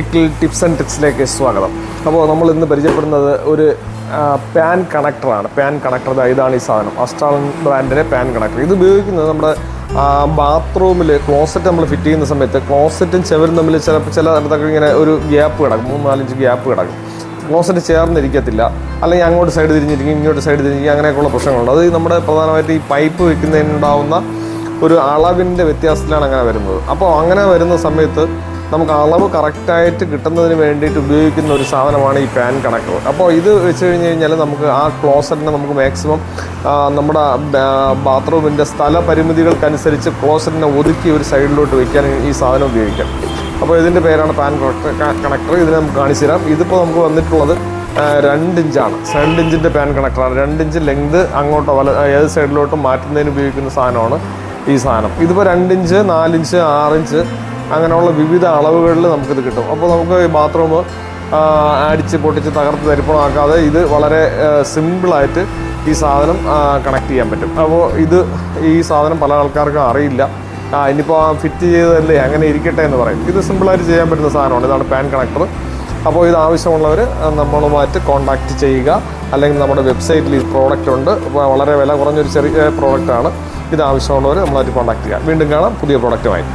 എക്കിൽ tips and ട്രിക്സിലേക്ക് സ്വാഗതം. അപ്പോൾ നമ്മൾ ഇന്ന് പരിചയപ്പെടുന്നത് ഒരു പാൻ കണക്ടറാണ്. പാൻ കണക്ടർ ഇതാണ് ഈ സാധനം, അസ്ട്രാൾ ബ്രാൻഡിൻ്റെ പാൻ കണക്ടർ. ഇത് ഉപയോഗിക്കുന്നത് നമ്മുടെ ബാത്റൂമിൽ ക്ലോസറ്റ് നമ്മൾ ഫിറ്റ് ചെയ്യുന്ന സമയത്ത് ക്ലോസറ്റും ചെവരും തമ്മിൽ ചില ഇടത്തൊക്കെ ഇങ്ങനെ ഒരു ഗ്യാപ്പ് കിടക്കും, 3-4 ഇഞ്ച് ഗ്യാപ്പ് കിടക്കും. ക്ലോസറ്റ് ചേർന്നിരിക്കത്തില്ല, അല്ലെങ്കിൽ അങ്ങോട്ട് സൈഡ് തിരിഞ്ഞിരിക്കും, ഇങ്ങോട്ട് സൈഡ് തിരിഞ്ഞിരിക്കും, അങ്ങനെയൊക്കെയുള്ള പ്രശ്നങ്ങളുണ്ട്. അത് നമ്മുടെ പ്രധാനമായിട്ട് ഈ പൈപ്പ് വെക്കുന്നതിനുണ്ടാവുന്ന ഒരു അളവിൻ്റെ വ്യത്യാസത്തിലാണ് അങ്ങനെ വരുന്നത്. അപ്പോൾ അങ്ങനെ വരുന്ന സമയത്ത് നമുക്ക് അളവ് കറക്റ്റായിട്ട് കിട്ടുന്നതിന് വേണ്ടിയിട്ട് ഉപയോഗിക്കുന്ന ഒരു സാധനമാണ് ഈ പാൻ കണക്ടർ. അപ്പോൾ ഇത് വെച്ച് കഴിഞ്ഞാൽ നമുക്ക് ആ ക്ലോസറ്റിനെ നമുക്ക് മാക്സിമം നമ്മുടെ ബാത്റൂമിൻ്റെ സ്ഥല പരിമിതികൾക്കനുസരിച്ച് ക്ലോസറ്റിനെ ഒതുക്കി ഒരു സൈഡിലോട്ട് വയ്ക്കാൻ ഈ സാധനം ഉപയോഗിക്കാം. അപ്പോൾ ഇതിൻ്റെ പേരാണ് പാൻ കണക്ടർ. ഇതിനെ നമുക്ക് കാണിച്ചു തരാം. ഇതിപ്പോൾ നമുക്ക് വന്നിട്ടുള്ളത് 2 ഇഞ്ചാണ്. 2 ഇഞ്ചിൻ്റെ പാൻ കണക്ടറാണ്. 2 ഇഞ്ച് ലെങ്ത് അങ്ങോട്ടോ ഏത് സൈഡിലോട്ടും മാറ്റുന്നതിന് ഉപയോഗിക്കുന്ന സാധനമാണ് ഈ സാധനം. ഇതിപ്പോൾ 2 ഇഞ്ച്, 4 ഇഞ്ച്, 6 ഇഞ്ച് അങ്ങനെയുള്ള വിവിധ അളവുകളിൽ നമുക്കിത് കിട്ടും. അപ്പോൾ നമുക്ക് ഈ ബാത്റൂം അടിച്ച് പൊട്ടിച്ച് തകർത്ത് തരിപ്പണമാക്കാതെ ഇത് വളരെ സിമ്പിളായിട്ട് ഈ സാധനം കണക്ട് ചെയ്യാൻ പറ്റും. അപ്പോൾ ഈ സാധനം പല ആൾക്കാർക്കും അറിയില്ല. ഇനിയിപ്പോൾ ഫിറ്റ് ചെയ്തതല്ലേ അങ്ങനെ ഇരിക്കട്ടെ എന്ന് പറയും. ഇത് സിമ്പിളായിട്ട് ചെയ്യാൻ പറ്റുന്ന സാധനമാണ്. ഇതാണ് പാൻ കണക്ടർ. അപ്പോൾ ഇത് ആവശ്യമുള്ളവർ നമ്മളുമായിട്ട് കോൺടാക്റ്റ് ചെയ്യുക, അല്ലെങ്കിൽ നമ്മുടെ വെബ്സൈറ്റിൽ ഈ പ്രോഡക്റ്റ് ഉണ്ട്. വളരെ വില കുറഞ്ഞൊരു ചെറിയ പ്രോഡക്റ്റാണ്. ഇത് ആവശ്യമുള്ളവർ നമ്മളായിട്ട് കോൺടാക്ട് ചെയ്യുക. വീണ്ടും കാണാം പുതിയ പ്രോഡക്റ്റുമായി.